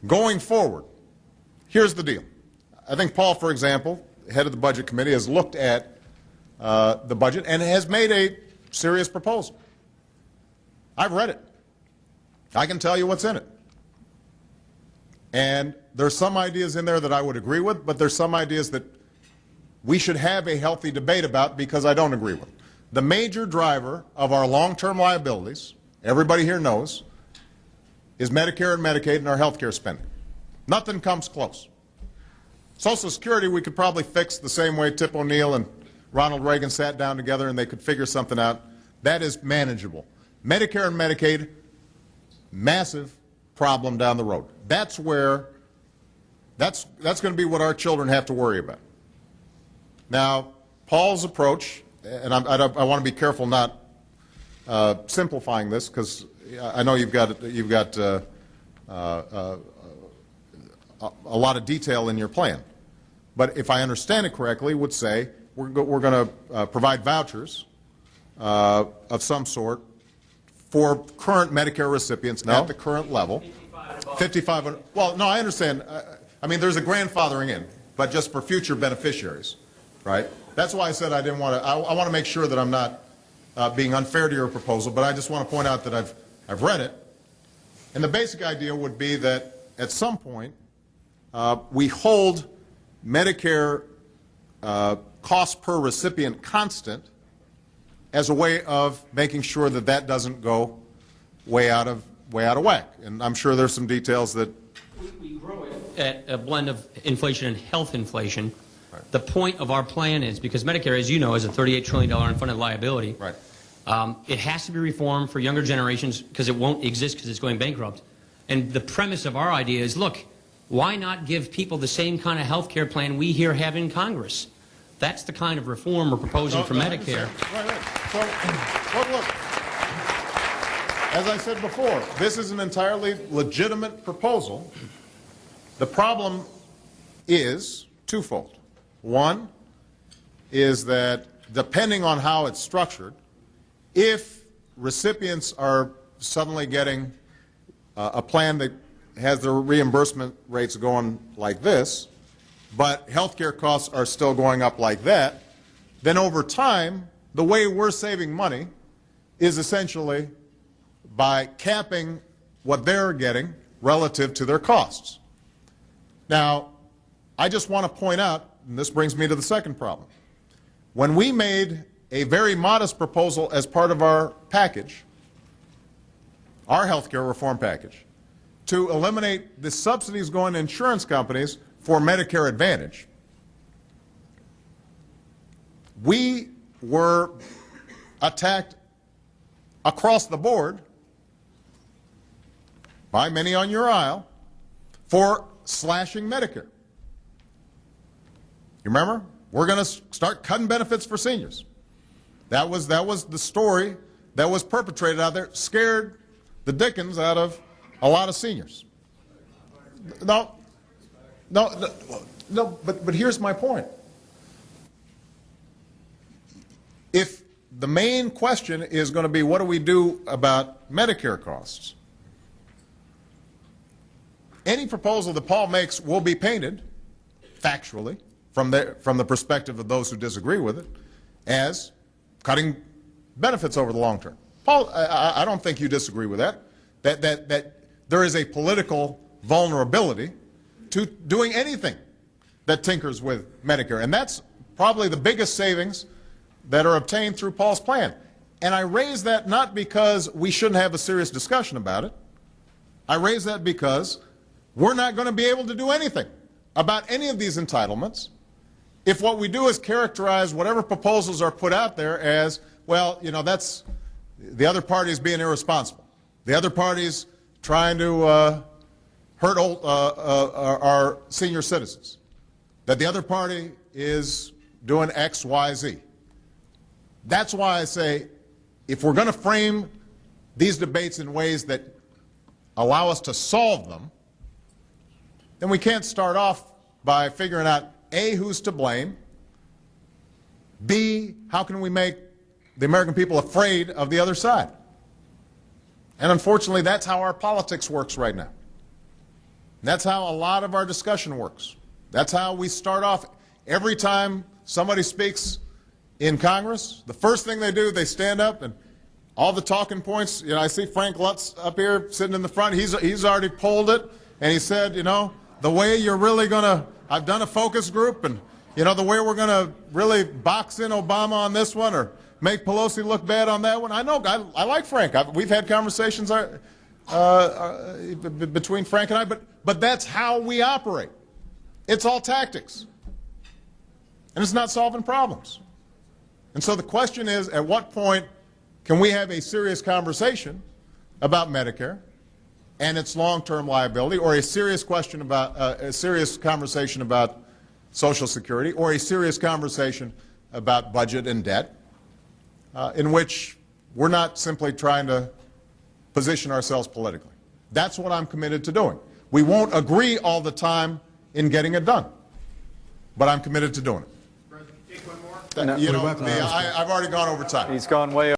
Going forward, here's the deal. I think Paul, for example, head of the Budget Committee, has looked at the budget and has made a serious proposal. I've read it. I can tell you what's in it. And there's some ideas in there that I would agree with, but there's some ideas that we should have a healthy debate about because I don't agree with. The major driver of our long-term liabilities, everybody here knows, is Medicare and Medicaid and our health care spending. Nothing comes close. Social Security we could probably fix the same way Tip O'Neill and Ronald Reagan sat down together and they could figure something out. That is manageable. Medicare and Medicaid, massive problem down the road. That's where, that's going to be what our children have to worry about. Now, Paul's approach, and I want to be careful not simplifying this because I know you've got a lot of detail in your plan. But if I understand it correctly, would say we're going to provide vouchers of some sort for current Medicare recipients at the current level. 55. Well, no, I understand. I mean, there's a grandfathering in, but just for future beneficiaries, right? That's why I said I didn't want to. I want to make sure that I'm not being unfair to your proposal, but I just want to point out that I've read it, and the basic idea would be that at some point we hold Medicare cost per recipient constant as a way of making sure that that doesn't go way out of whack. And I'm sure there's some details that we grow it at a blend of inflation and health inflation. Right. The point of our plan is, because Medicare, as you know, is a $38 trillion unfunded liability. Right. It has to be reformed for younger generations because it won't exist because it's going bankrupt. And the premise of our idea is, look, why not give people the same kind of health care plan we here have in Congress? That's the kind of reform we're proposing for Medicare. Right. So, look, as I said before, this is an entirely legitimate proposal. The problem is twofold. One is that depending on how it's structured, if recipients are suddenly getting a plan that has their reimbursement rates going like this, but health care costs are still going up like that, then over time, the way we're saving money is essentially by capping what they're getting relative to their costs. Now, I just want to point out, and this brings me to the second problem. When we made a very modest proposal as part of our package, our health care reform package, to eliminate the subsidies going to insurance companies for Medicare Advantage, we were attacked across the board by many on your aisle for slashing Medicare. You remember? We're going to start cutting benefits for seniors. That was the story that was perpetrated out there, scared the dickens out of a lot of seniors. No, but here's my point. If the main question is going to be what do we do about Medicare costs, any proposal that Paul makes will be painted factually from the perspective of those who disagree with it as cutting benefits over the long term. Paul, I don't think you disagree with that. That there is a political vulnerability to doing anything that tinkers with Medicare, and that's probably the biggest savings that are obtained through Paul's plan. And I raise that not because we shouldn't have a serious discussion about it. I raise that because we're not going to be able to do anything about any of these entitlements if what we do is characterize whatever proposals are put out there as, well, you know, that's the other party is being irresponsible. The other party's trying to hurt our senior citizens. That the other party is doing X, Y, Z. That's why I say if we're going to frame these debates in ways that allow us to solve them, then we can't start off by figuring out A, who's to blame, B, how can we make the American people afraid of the other side? And unfortunately, that's how our politics works right now. That's how a lot of our discussion works. That's how we start off. Every time somebody speaks in Congress, the first thing they do, they stand up and all the talking points, I see Frank Lutz up here sitting in the front. He's already polled it, and he said, the way you're really going to, I've done a focus group, and, the way we're going to really box in Obama on this one or make Pelosi look bad on that one. I know, I like Frank. We've had conversations between Frank and I, but that's how we operate. It's all tactics. And it's not solving problems. And so the question is, at what point can we have a serious conversation about Medicare and its long-term liability, or a serious question about a serious conversation about Social Security, or a serious conversation about budget and debt, in which we're not simply trying to position ourselves politically. That's what I'm committed to doing. We won't agree all the time in getting it done, but I'm committed to doing it. No, I've already gone over time. he's gone way